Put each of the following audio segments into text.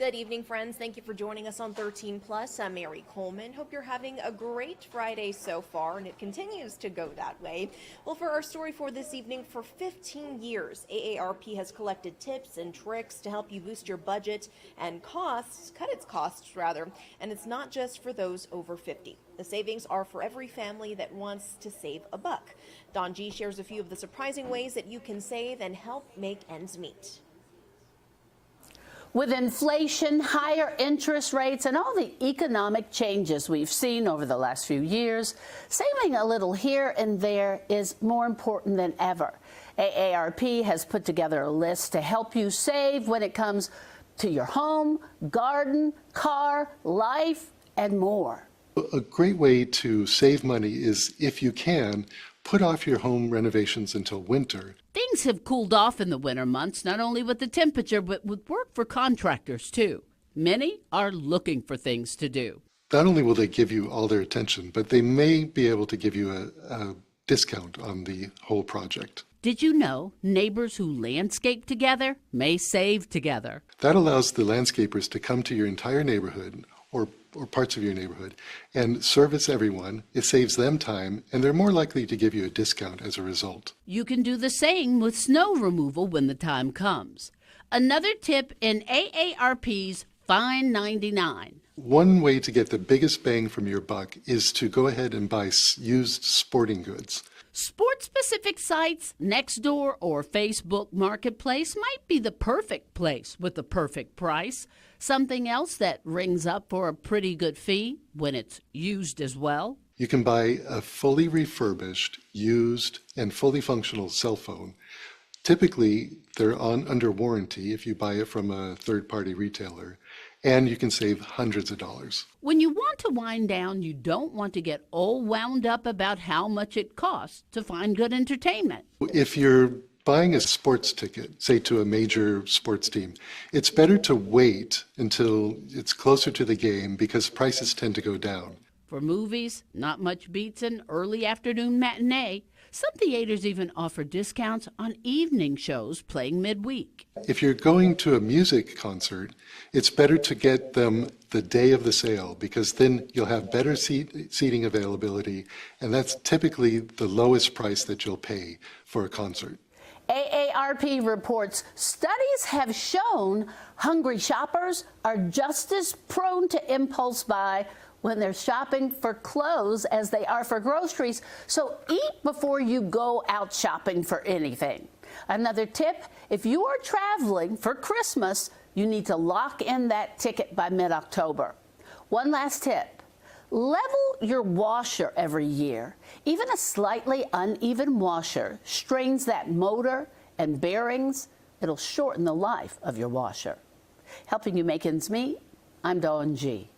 Good evening, friends. Thank you for joining us on 13 Plus. I'm Mary Coleman. Hope you're having a great Friday so far, and it continues to go that way. Well, for our story for this evening, for 15 years, AARP has collected tips and tricks to help you boost your budget and cut its costs rather. And it's not just for those over 50. The savings are for every family that wants to save a buck. Don G shares a few of the surprising ways that you can save and help make ends meet. With inflation, higher interest rates, and all the economic changes we've seen over the last few years, saving a little here and there is more important than ever. AARP has put together a list to help you save when it comes to your home, garden, car, life, and more. A great way to save money is, if you can, put off your home renovations until winter. Things have cooled off in the winter months, not only with the temperature, but with work for contractors, too. Many are looking for things to do. Not only will they give you all their attention, but they may be able to give you a discount on the whole project. Did you know neighbors who landscape together may save together? That allows the landscapers to come to your entire neighborhood or parts of your neighborhood and service everyone. It saves them time, and they're more likely to give you a discount as a result. You can do the same with snow removal when the time comes. Another tip in AARP's Fine 99. One way to get the biggest bang from your buck is to go ahead and buy used sporting goods. Sport-specific sites, Nextdoor or Facebook Marketplace might be the perfect place with the perfect price. Something else that rings up for a pretty good fee when it's used as well. You can buy a fully refurbished, used, and fully functional cell phone. Typically, they're under warranty if you buy it from a third-party retailer, and you can save hundreds of dollars. When you want to wind down, you don't want to get all wound up about how much it costs to find good entertainment. If you're buying a sports ticket, say to a major sports team, it's better to wait until it's closer to the game because prices tend to go down. For movies, not much beats an early afternoon matinee. Some theaters even offer discounts on evening shows playing midweek. If you're going to a music concert, it's better to get them the day of the sale because then you'll have better seating availability, and that's typically the lowest price that you'll pay for a concert. AARP reports studies have shown hungry shoppers are just as prone to impulse buy when they're shopping for clothes as they are for groceries. So eat before you go out shopping for anything. Another tip, if you are traveling for Christmas, you need to lock in that ticket by mid-October. One last tip. Level your washer every year. Even a slightly uneven washer strains that motor and bearings. It'll shorten the life of your washer. Helping you make ends meet, I'm Dawn G.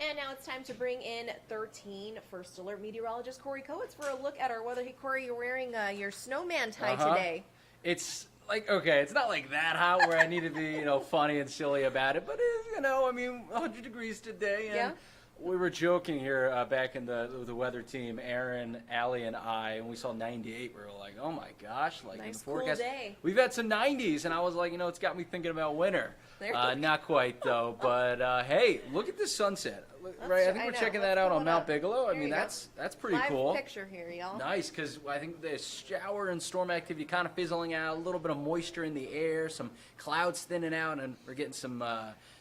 And now it's time to bring in 13 First Alert meteorologist Corey Coates for a look at our weather. Hey, Corey, you're wearing your snowman tie today. It's like, okay, it's not like that hot where I need to be, funny and silly about it, but, 100 degrees today, and we were joking here back in the weather team, Aaron, Allie, and I, and we saw 98. We were like, oh my gosh, like nice, in the forecast, cool day. We've had some 90s, and I was like, it's got me thinking about winter. Not quite though, but hey, look at this sunset. Right, I think we're checking that out on Mount Bigelow. I mean, that's pretty cool. Live picture here, y'all. Nice, because I think the shower and storm activity kind of fizzling out, a little bit of moisture in the air, some clouds thinning out, and we're getting some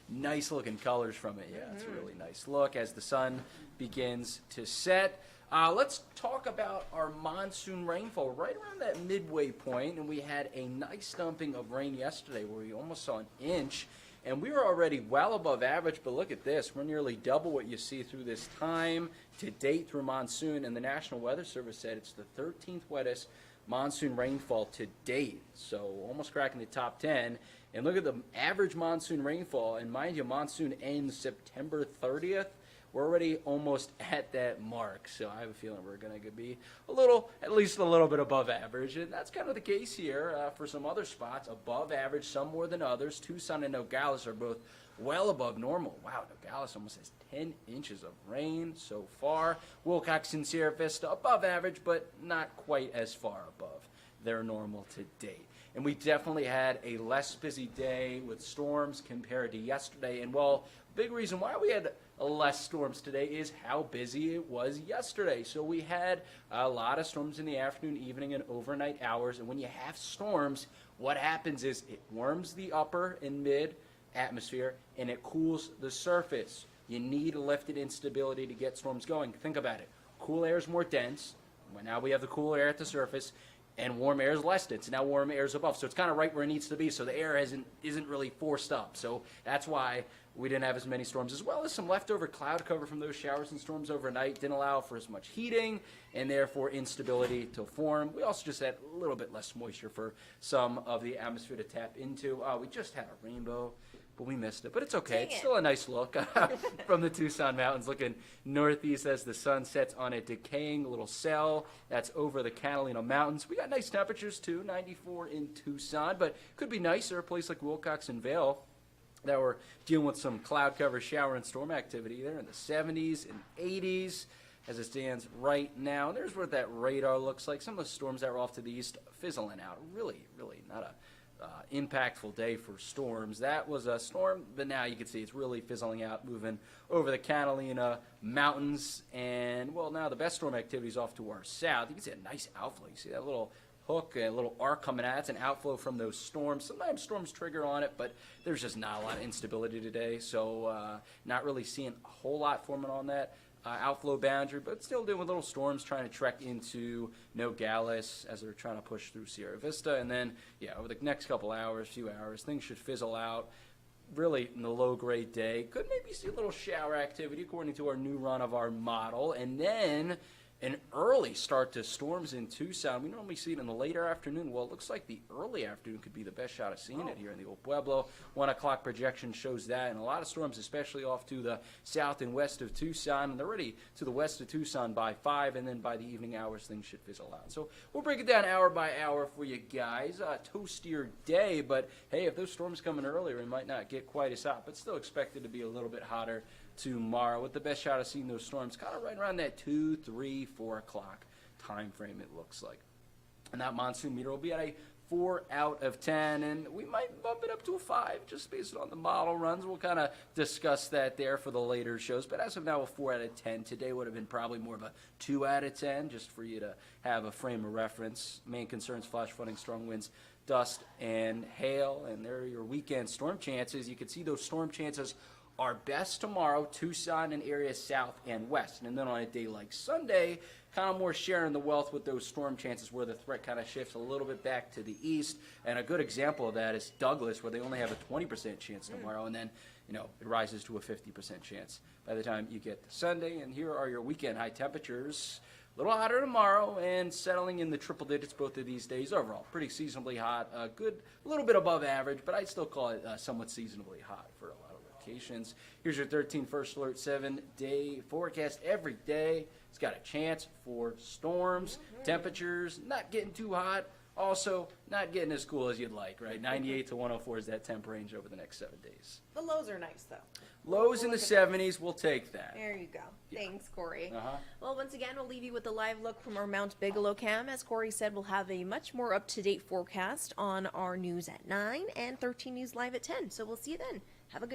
nice looking colors from it. Yeah, it's a really nice look as the sun begins to set. Let's talk about our monsoon rainfall right around that midway point, and we had a nice dumping of rain yesterday where we almost saw an inch, and we were already well above average, but look at this. We're nearly double what you see through this time to date through monsoon, and the National Weather Service said it's the 13th wettest monsoon rainfall to date, so almost cracking the top 10. And look at the average monsoon rainfall, and mind you, monsoon ends September 30th. We're already almost at that mark, so I have a feeling we're going to be at least a little bit above average, and that's kind of the case here for some other spots, above average, some more than others. Tucson and Nogales are both well above normal. Wow, Nogales almost has 10 inches of rain so far. Wilcox and Sierra Vista above average, but not quite as far above their normal to date. And we definitely had a less busy day with storms compared to yesterday. And well, big reason why we had less storms today is how busy it was yesterday. So we had a lot of storms in the afternoon, evening, and overnight hours. And when you have storms, what happens is it warms the upper and mid atmosphere and it cools the surface. You need lifted instability to get storms going. Think about it. Cool air is more dense. Well, now we have the cool air at the surface, and warm air is less dense. Now warm air is above, so it's kind of right where it needs to be. So the air isn't really forced up. So that's why we didn't have as many storms, as well as some leftover cloud cover from those showers and storms overnight. Didn't allow for as much heating, and therefore instability to form. We also just had a little bit less moisture for some of the atmosphere to tap into. We just had a rainbow, but we missed it. But it's okay. It's still a nice look from the Tucson Mountains, looking northeast as the sun sets on a decaying little cell that's over the Catalina Mountains. We got nice temperatures too, 94 in Tucson, but could be nicer a place like Wilcox and Vail that we're dealing with some cloud cover, shower, and storm activity there in the 70s and 80s as it stands right now. And there's what that radar looks like. Some of the storms that were off to the east fizzling out. Really, really not a impactful day for storms. That was a storm, but now you can see it's really fizzling out, moving over the Catalina Mountains. And, well, now the best storm activity is off to our south. You can see a nice outflow. You see that little hook, a little arc coming out. It's an outflow from those storms. Sometimes storms trigger on it, but there's just not a lot of instability today. So not really seeing a whole lot forming on that outflow boundary, but still doing little storms trying to trek into Nogales as they're trying to push through Sierra Vista. And then, yeah, over the next few hours, things should fizzle out. Really, in the low-grade day, could maybe see a little shower activity according to our new run of our model. And then an early start to storms in Tucson. We normally see it in the later afternoon. Well, it looks like the early afternoon could be the best shot of seeing it here in the Old Pueblo. 1 o'clock projection shows that, and a lot of storms, especially off to the south and west of Tucson. And they're already to the west of Tucson by 5, and then by the evening hours, things should fizzle out. So we'll break it down hour by hour for you guys. Toastier day, but hey, if those storms come in earlier, it might not get quite as hot, but still expected to be a little bit hotter tomorrow, with the best shot of seeing those storms kind of right around that 2, 3, 4 o'clock time frame, it looks like. And that monsoon meter will be at a 4 out of 10, and we might bump it up to a 5 just based on the model runs. We'll kind of discuss that there for the later shows, but as of now, a 4 out of 10. Today would have been probably more of a 2 out of 10, just for you to have a frame of reference. Main concerns: flash flooding, strong winds, dust, and hail. And there are your weekend storm chances. You can see those storm chances are best tomorrow, Tucson and areas south and west. And then on a day like Sunday, kind of more sharing the wealth with those storm chances, where the threat kind of shifts a little bit back to the east. And a good example of that is Douglas, where they only have a 20% chance tomorrow, and then it rises to a 50% chance by the time you get to Sunday. And here are your weekend high temperatures. A little hotter tomorrow and settling in the triple digits both of these days. Overall, pretty seasonably hot. Good, a little bit above average, but I'd still call it somewhat seasonably hot for a lot of locations. Here's your 13 First Alert 7-day forecast. Every day it's got a chance for storms. Temperatures not getting too hot. Also, not getting as cool as you'd like, right? 98 to 104 is that temp range over the next 7 days. The lows are nice, though. Lows in the 70s, we'll take that. There you go. Yeah. Thanks, Corey. Uh-huh. Well, once again, we'll leave you with a live look from our Mount Bigelow cam. As Corey said, we'll have a much more up-to-date forecast on our news at 9 and 13 News Live at 10. So we'll see you then. Have a good